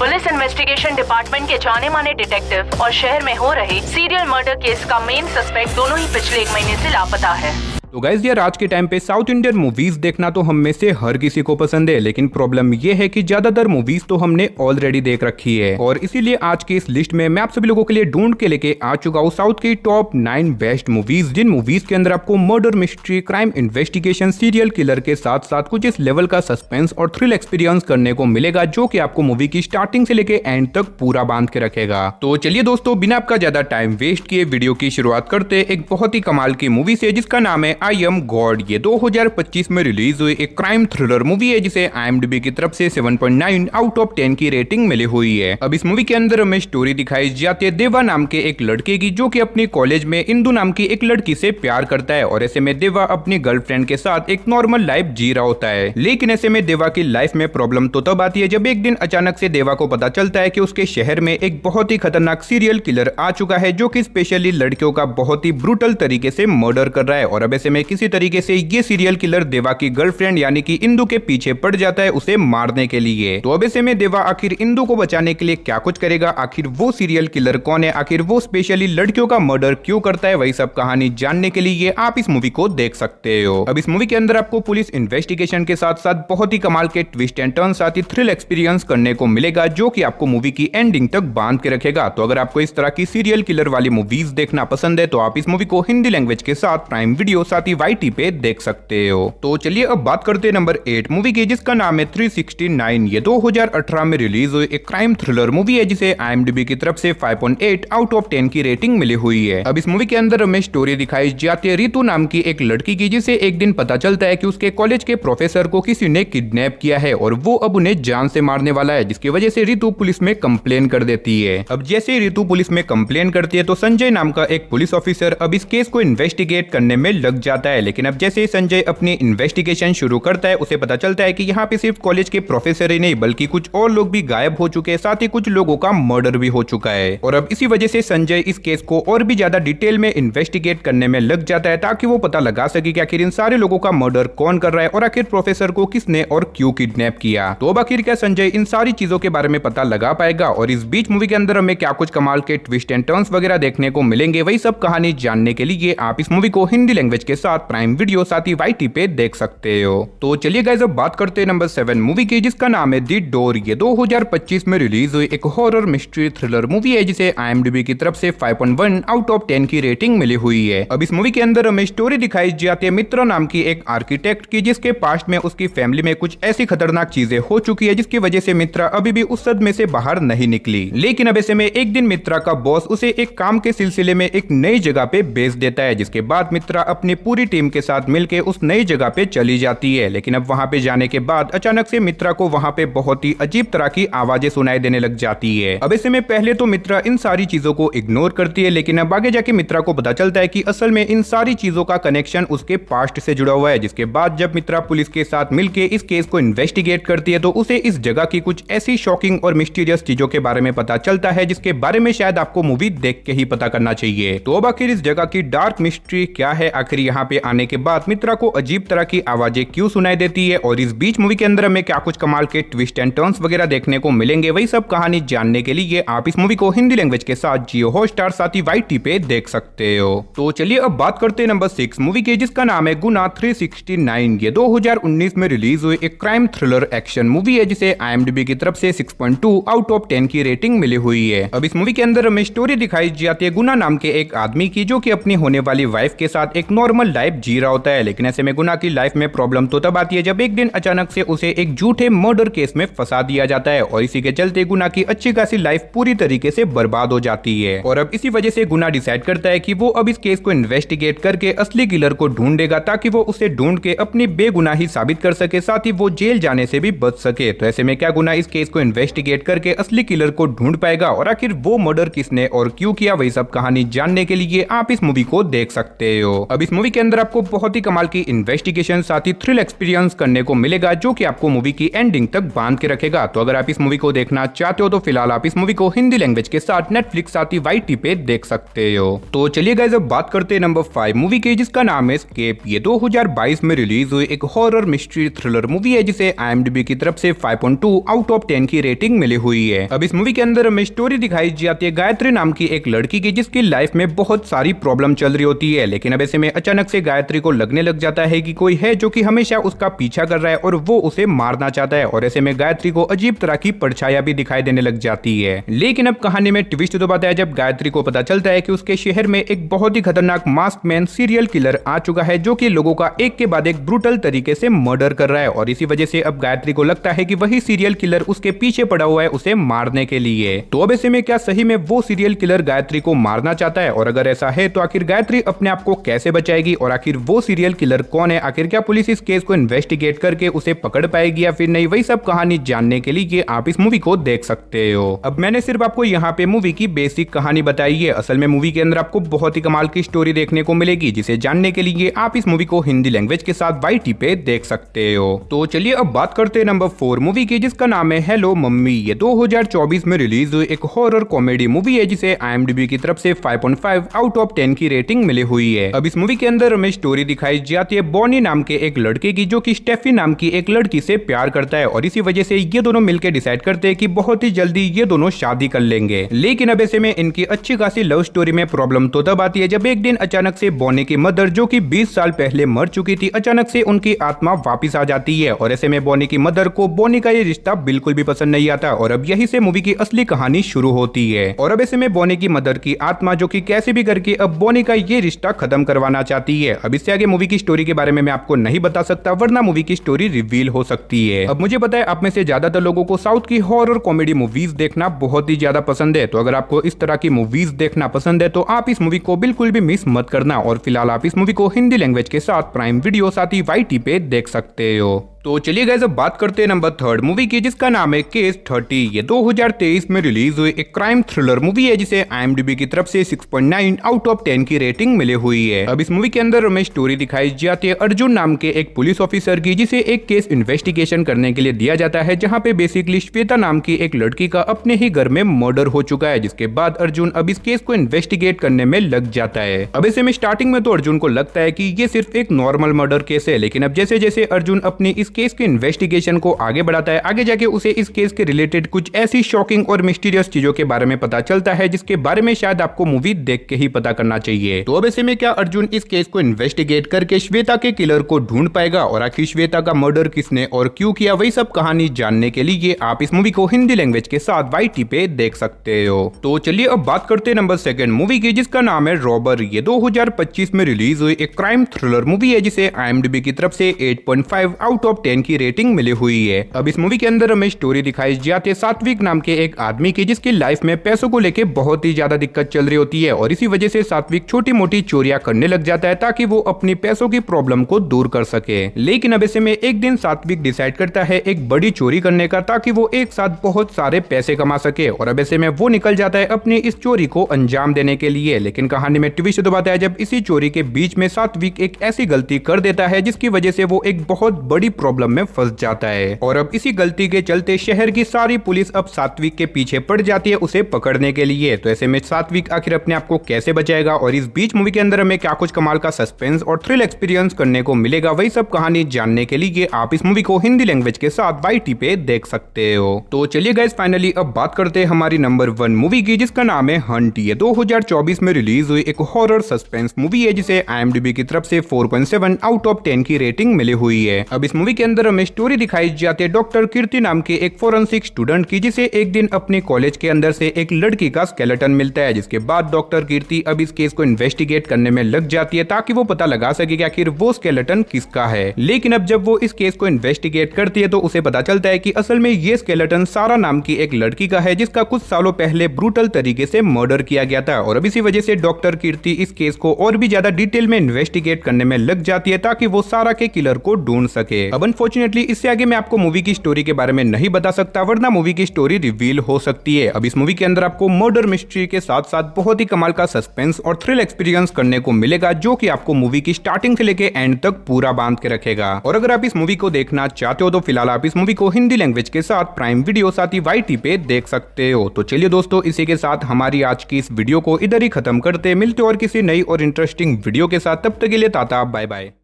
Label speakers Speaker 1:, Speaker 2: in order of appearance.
Speaker 1: Police investigation department के जाने माने डिटेक्टिव और शहर में हो रहे सीरियल मर्डर केस का मेन सस्पेक्ट दोनों ही पिछले 1 महीने से लापता है।
Speaker 2: तो गाइस यार, आज के टाइम पे साउथ इंडियन मूवीज देखना तो हम में से हर किसी को पसंद है, लेकिन प्रॉब्लम ये है कि ज्यादातर मूवीज तो हमने ऑलरेडी देख रखी है। और इसीलिए आज की इस लिस्ट में मैं आप सभी लोगों के लिए ढूंढ के लेके आ चुका हूँ साउथ की टॉप 9 बेस्ट मूवीज, जिन मूवीज के अंदर आपको murder, mystery, crime, investigation, serial killer के साथ साथ कुछ इस लेवल का सस्पेंस और थ्रिल एक्सपीरियंस करने को मिलेगा, जो कि आपको मूवी की स्टार्टिंग से लेके एंड तक पूरा बांध के रखेगा। तो चलिए दोस्तों, बिना आपका ज्यादा टाइम वेस्ट किए वीडियो की शुरुआत करते एक बहुत ही कमाल की मूवी से, जिसका नाम है आई एम गॉड। ये 2025 में रिलीज हुई एक क्राइम थ्रिलर मूवी है, जिसे IMDb की तरफ से 7.9 आउट ऑफ 10 की रेटिंग मिली हुई है। अब इस मूवी के अंदर हमें स्टोरी दिखाई जाती है देवा नाम के एक लड़के की, जो कि अपनी कॉलेज में इंदु नाम की एक लड़की से प्यार करता है। और ऐसे में देवा अपनी गर्लफ्रेंड के साथ एक नॉर्मल लाइफ जी रहा होता है। लेकिन ऐसे में देवा की लाइफ में प्रॉब्लम तो तब आती है जब एक दिन अचानक से देवा को पता चलता है कि उसके शहर में एक बहुत ही खतरनाक सीरियल किलर आ चुका है, जो कि स्पेशली लड़कियों का बहुत ही ब्रूटल तरीके से मर्डर कर रहा है। और अब ऐसे में किसी तरीके से ये सीरियल किलर देवा की गर्लफ्रेंड यानी कि इंदु के पीछे पड़ जाता है उसे मारने के लिए। तो अब ऐसे में देवा आखिर इंदु को बचाने के लिए क्या कुछ करेगा, आखिर वो सीरियल किलर कौन है, आखिर वो स्पेशली लड़कियों का मर्डर क्यों करता है, वही सब कहानी जानने के लिए आप इस मूवी को देख सकते हो। अब इस मूवी के अंदर आपको पुलिस इन्वेस्टिगेशन के साथ साथ बहुत ही कमाल के ट्विस्ट एंड टर्न साथ ही थ्रिल एक्सपीरियंस करने को मिलेगा, जो कि आपको मूवी की एंडिंग तक बांध के रखेगा। तो अगर आपको इस तरह की सीरियल किलर वाली मूवीज देखना पसंद है तो आप इस मूवी को हिंदी लैंग्वेज के साथ प्राइम वीडियो साथ ही YT पे देख सकते हो। तो चलिए अब बात करते हैं नंबर 8 मूवी की, जिसका नाम है 369। ये 2018 में रिलीज हुई एक क्राइम थ्रिलर मूवी है, जिसे IMDb की तरफ से 5.8 आउट ऑफ 10 की रेटिंग मिली हुई है। अब इस मूवी के अंदर हमें स्टोरी दिखाई जाती है रितु नाम की एक लड़की की, जिसे एक दिन पता चलता है कि उसके कॉलेज के प्रोफेसर को किसी ने किडनैप किया है और वो अब उन्हें जान से मारने वाला है, जिसकी वजह से रितु पुलिस में कंप्लेन कर देती है। अब जैसे ही रितु पुलिस में कंप्लेन करती है तो संजय नाम का एक पुलिस ऑफिसर अब इस केस को इन्वेस्टिगेट करने में लग जाता है। लेकिन अब जैसे ही संजय अपनी इन्वेस्टिगेशन शुरू करता है, उसे पता चलता है कि यहाँ पे सिर्फ कॉलेज के प्रोफेसर ही नहीं बल्कि कुछ और लोग भी गायब हो चुके हैं, साथ ही कुछ लोगों का मर्डर भी हो चुका है। और अब इसी वजह से संजय इस केस को और भी ज्यादा डिटेल में इन्वेस्टिगेट करने में लग जाता है, ताकि वो पता लगा सके कि आखिर इन सारे लोगों का मर्डर कौन कर रहा है और आखिर प्रोफेसर को किसने और क्यों किडनैप किया। तो अब आखिर क्या संजय इन सारी चीजों के बारे में पता लगा पाएगा, और इस बीच मूवी के अंदर हमें क्या कुछ कमाल के ट्विस्ट एंड टर्न्स वगैरह देखने को मिलेंगे, वही सब कहानी जानने के लिए आप इस मूवी को हिंदी लैंग्वेज के साथ प्राइम वीडियो साथ ही YT पे देख सकते हो। तो चलिए गाइस अब बात करते हैं नंबर 7 मूवी की, जिसका नाम है द डोर। ये 2025 में रिलीज हुई एक हॉरर मिस्ट्री थ्रिलर मूवी है, जिसे IMDb की तरफ से 5.1 आउट ऑफ 10 की रेटिंग मिली हुई है। अब इस मूवी के अंदर हमें स्टोरी दिखाई जाती है मित्रा नाम की एक आर्किटेक्ट की, जिसके पास्ट में उसकी फैमिली में कुछ ऐसी खतरनाक चीजें हो चुकी है, जिसकी वजह से मित्रा अभी भी उस सदमे से बाहर नहीं निकली। लेकिन अब ऐसे में एक दिन मित्रा का बॉस उसे एक काम के सिलसिले में एक नई जगह पे भेज देता है, जिसके बाद मित्रा अपनी पूरी टीम के साथ मिलकर उस नई जगह पे चली जाती है। लेकिन अब वहां पे जाने के बाद अचानक से मित्रा को वहां पे बहुत ही अजीब तरह की आवाजें सुनाई देने लग जाती है। अब ऐसे में पहले तो मित्रा इन सारी चीजों को इग्नोर करती है, लेकिन अब आगे जाके मित्रा को पता चलता है कि असल में इन सारी चीजों का कनेक्शन उसके पास्ट से जुड़ा हुआ है। जिसके बाद जब मित्रा पुलिस के साथ मिलकर इस केस को इन्वेस्टिगेट करती है तो उसे इस जगह की कुछ ऐसी शॉकिंग और मिस्टीरियस चीजों के बारे में पता चलता है, जिसके बारे में शायद आपको मूवी देख के ही पता करना चाहिए। तो अब आखिर इस जगह की डार्क मिस्ट्री क्या है, आखिर यहाँ पे आने के बाद मित्रा को अजीब तरह की आवाजें क्यों सुनाई देती है, और इस बीच मूवी के अंदर हमें क्या कुछ कमाल के ट्विस्ट एंड टर्न्स वगैरह देखने को मिलेंगे, वही सब कहानी जानने के लिए आप इस मूवी को हिंदी लैंग्वेज के साथ जियो हॉटस्टार साथ ही YT पे देख सकते हो। तो चलिए अब बात करते हैं नंबर 6 मूवी के, जिसका नाम है गुना 369। ये 2019 में रिलीज हुई एक क्राइम थ्रिलर एक्शन मूवी है, जिसे IMDb की तरफ से 6.2 आउट ऑफ 10 की रेटिंग मिली हुई है। अब इस मूवी के अंदर हमें स्टोरी दिखाई जाती है गुना नाम के एक आदमी की, जो कि अपनी होने वाली वाइफ के साथ एक नॉर्मल लाइफ जी रहा होता है। लेकिन ऐसे में गुना की लाइफ में प्रॉब्लम तो तब आती है जब एक दिन अचानक से उसे एक झूठे मर्डर केस में फंसा दिया जाता है, और इसी के चलते गुना की अच्छी खासी लाइफ पूरी तरीके से बर्बाद हो जाती है। और अब इसी वजह से गुना डिसाइड करता है कि वो अब इस केस को इन्वेस्टिगेट करके असली किलर को ढूंढेगा, ताकि वो उसे ढूंढ के अपनी बेगुनाही साबित कर सके, साथ ही वो जेल जाने से भी बच सके। तो ऐसे में क्या गुना इस केस को इन्वेस्टिगेट करके असली किलर को ढूंढ पाएगा, और आखिर वो मर्डर किसने और क्यों किया, वही सब कहानी जानने के लिए आप इस मूवी को देख सकते हो। अब इस मूवी के अंदर आपको बहुत ही कमाल की इन्वेस्टिगेशन साथ ही थ्रिल एक्सपीरियंस करने को मिलेगा, जो कि आपको मूवी की एंडिंग तक बांध के रखेगा। तो अगर आप इस मूवी को देखना चाहते हो तो फिलहाल आप इस मूवी को हिंदी लैंग्वेज के साथ नेटफ्लिक्स साथ ही YT पे देख सकते हो। तो चलिए गाइस अब बात करते हैं नंबर 5 मूवी की, जिसका नाम है एस्केप। ये 2022 में रिलीज हुई एक हॉरर मिस्ट्री थ्रिलर मूवी है, जिसे IMDb की तरफ से 5.2 आउट ऑफ 10 की रेटिंग मिली हुई है। अब इस मूवी के अंदर हमें स्टोरी दिखाई जाती है गायत्री नाम की एक लड़की की, जिसकी लाइफ में बहुत सारी प्रॉब्लम चल रही होती है। लेकिन अब ऐसे में अचानक से गायत्री को लगने लग जाता है कि कोई है जो कि हमेशा उसका पीछा कर रहा है और वो उसे मारना चाहता है। और ऐसे में गायत्री को अजीब तरह की परछाया भी दिखाई देने लग जाती है। लेकिन अब कहानी में ट्विस्ट तो आता है जब गायत्री को पता चलता है कि उसके शहर में एक बहुत ही खतरनाक मास्क मैन सीरियल किलर आ चुका है, जो कि लोगों का एक के बाद एक ब्रूटल तरीके से मर्डर कर रहा है। और इसी वजह से अब गायत्री को लगता है कि वही सीरियल किलर उसके पीछे पड़ा हुआ है उसे मारने के लिए। तो अब ऐसे में क्या सही में वो सीरियल किलर गायत्री को मारना चाहता है? और अगर ऐसा है तो आखिर गायत्री अपने आप को कैसे बचाएगी? और आखिर वो सीरियल किलर कौन है? आखिर क्या पुलिस इस केस को इन्वेस्टिगेट करके उसे पकड़ पाएगी या फिर नहीं? वही सब कहानी जानने के लिए आप इस मूवी को देख सकते हो। अब मैंने सिर्फ आपको यहाँ पे मूवी की बेसिक कहानी बताई है। असल में मूवी के अंदर आपको बहुत ही कमाल की स्टोरी देखने को मिलेगी, जिसे जानने के लिए आप इस मूवी को हिंदी लैंग्वेज के साथ YT पे देख सकते हो। तो चलिए अब बात करते हैं नंबर 4 मूवी की, जिसका नाम है हेलो मम्मी। ये 2024 में रिलीज हुई एक हॉरर कॉमेडी मूवी है, जिसे IMDb की तरफ से 5.5 आउट ऑफ 10 की रेटिंग मिली हुई है। अब इस मूवी के अंदर हमें स्टोरी दिखाई जाती है बॉनी नाम के एक लड़के की, जो कि स्टेफी नाम की एक लड़की से प्यार करता है। और इसी वजह से ये दोनों मिलकर डिसाइड करते हैं कि बहुत ही जल्दी ये दोनों शादी कर लेंगे। लेकिन अब ऐसे में इनकी अच्छी खासी लव स्टोरी में प्रॉब्लम तो तब आती है जब एक दिन अचानक से बॉनी की मदर, जो कि 20 साल पहले मर चुकी थी, अचानक से उनकी आत्मा वापिस आ जाती है। और ऐसे में बॉनी की मदर को बॉनी का ये रिश्ता बिल्कुल भी पसंद नहीं आता। और अब यही से मूवी की असली कहानी शुरू होती है। और अब ऐसे में बॉनी की मदर की आत्मा, जो कि कैसे भी करके अब बॉनी का ये रिश्ता खत्म करवाना चाहती है। अब इससे आगे मूवी की स्टोरी के बारे में मैं आपको नहीं बता सकता, वरना मूवी की स्टोरी रिवील हो सकती है। अब मुझे पता है आप में से ज्यादातर लोगों को साउथ की हॉरर कॉमेडी मूवीज देखना बहुत ही ज्यादा पसंद है। तो अगर आपको इस तरह की मूवीज देखना पसंद है तो आप इस मूवी को बिल्कुल भी मिस मत करना। और फिलहाल आप इस मूवी को हिंदी लैंग्वेज के साथ प्राइम वीडियो साथ ही YT पे देख सकते हो। तो चलिए गाइस अब बात करते हैं नंबर 3 मूवी की, जिसका नाम है केस 30। ये 2023 में रिलीज हुई एक क्राइम थ्रिलर मूवी है, जिसे IMDb की तरफ से 6.9 आउट ऑफ 10 की रेटिंग मिली हुई है। अब इस मूवी के अंदर हमें स्टोरी दिखाई जाती है अर्जुन नाम के एक पुलिस ऑफिसर की, जिसे एक केस इन्वेस्टिगेशन करने के लिए दिया जाता है, जहाँ पे बेसिकली श्वेता नाम की एक लड़की का अपने ही घर में मर्डर हो चुका है। जिसके बाद अर्जुन अब इस केस को इन्वेस्टिगेट करने में लग जाता है। अब ऐसे में स्टार्टिंग में तो अर्जुन को लगता है कि ये सिर्फ एक नॉर्मल मर्डर केस है, लेकिन अब जैसे जैसे अर्जुन अपनी इस केस के इन्वेस्टिगेशन को आगे बढ़ाता है, आगे जाके उसे इस केस के रिलेटेड कुछ ऐसी शॉकिंग और मिस्टीरियस चीजों के बारे में पता चलता है, जिसके बारे में शायद आपको मूवी देख के ही पता करना चाहिए। तो अब ऐसे में क्या अर्जुन इस केस को इन्वेस्टिगेट करके श्वेता के किलर को ढूंढ पाएगा? और आखिर श्वेता का मर्डर किसने और क्यों किया, वही सब कहानी जानने के लिए आप इस मूवी को हिंदी लैंग्वेज के साथ YT पे देख सकते हो। तो चलिए अब बात करते हैं नंबर 2 मूवी की, जिसका नाम है रॉबर। ये 2025 में रिलीज हुई एक क्राइम थ्रिलर मूवी है, जिसे IMDb की तरफ से 8.5 आउट ऑफ 10 की रेटिंग मिली हुई है। अब इस मूवी के अंदर हमें स्टोरी दिखाई जाती है सात्विक नाम के एक आदमी की, जिसकी लाइफ में पैसों को लेके बहुत ही ज्यादा दिक्कत चल रही होती है। और इसी वजह से सात्विक छोटी मोटी चोरियां करने लग जाता है, ताकि वो अपनी पैसों की प्रॉब्लम को दूर कर सके। लेकिन अब ऐसे में एक दिन सात्विक डिसाइड करता है एक बड़ी चोरी करने का, ताकि वो एक साथ बहुत सारे पैसे कमा सके। और अब ऐसे में वो निकल जाता है अपनी इस चोरी को अंजाम देने के लिए। लेकिन कहानी में ट्विस्ट तो आता है जब इसी चोरी के बीच में सात्विक एक ऐसी गलती कर देता है, जिसकी वजह से वो एक बहुत बड़ी प्रॉब्लम में फंस जाता है। और अब इसी गलती के चलते शहर की सारी पुलिस अब सात्विक के पीछे पड़ जाती है उसे पकड़ने के लिए। तो ऐसे में सात्विक आखिर अपने आप को कैसे बचाएगा, और इस बीच मूवी के अंदर हमें क्या कुछ कमाल का सस्पेंस और थ्रिल एक्सपीरियंस करने को मिलेगा, वही सब कहानी जानने के लिए आप इस मूवी को हिंदी लैंग्वेज के साथ YT पे देख सकते हो। तो चलिए गाइस फाइनली अब बात करते हैं हमारी नंबर 1 मूवी की, जिसका नाम है हंट। ये 2024 में रिलीज हुई एक हॉरर सस्पेंस मूवी है, जिसे IMDb की तरफ से 4.7 आउट ऑफ 10 की रेटिंग मिली हुई है। अब इस मूवी के अंदर हमें स्टोरी दिखाई जाती है डॉक्टर कीर्ति नाम के एक फोरेंसिक स्टूडेंट की, जिसे एक दिन अपने कॉलेज के अंदर से एक लड़की का स्केलेटन मिलता है। जिसके बाद डॉक्टर कीर्ति अब इस केस को इन्वेस्टिगेट करने में लग जाती है, ताकि वो पता लगा सके कि आखिर वो स्केलेटन किसका है। लेकिन अब जब वो इस केस को इन्वेस्टिगेट करती है तो उसे पता चलता है कि असल में ये स्केलेटन सारा नाम की एक लड़की का है, जिसका कुछ सालों पहले ब्रूटल तरीके से मर्डर किया गया था। और अब इसी वजह से डॉक्टर कीर्ति इस केस को और भी ज्यादा डिटेल में इन्वेस्टिगेट करने में लग जाती है, ताकि वो सारा के किलर को ढूंढ सके। अब अनफॉर्चुनेटली इससे आगे मैं आपको मूवी की स्टोरी के बारे में नहीं बता सकता, वरना मूवी की स्टोरी रिवील हो सकती है। अब इस मूवी के अंदर आपको मर्डर मिस्ट्री के साथ साथ बहुत ही कमाल का सस्पेंस और थ्रिल एक्सपीरियंस करने को मिलेगा, जो कि आपको मूवी की स्टार्टिंग से लेके एंड तक पूरा बांध के रखेगा। और अगर आप इस मूवी को देखना चाहते हो तो फिलहाल आप इस मूवी को हिंदी लैंग्वेज के साथ प्राइम वीडियो साथ ही YT पे देख सकते हो। तो चलिए दोस्तों, इसी के साथ हमारी आज की इस वीडियो को इधर ही खत्म करते, मिलते और किसी नई और इंटरेस्टिंग वीडियो के साथ। तब तक के लिए टाटा बाय बाय।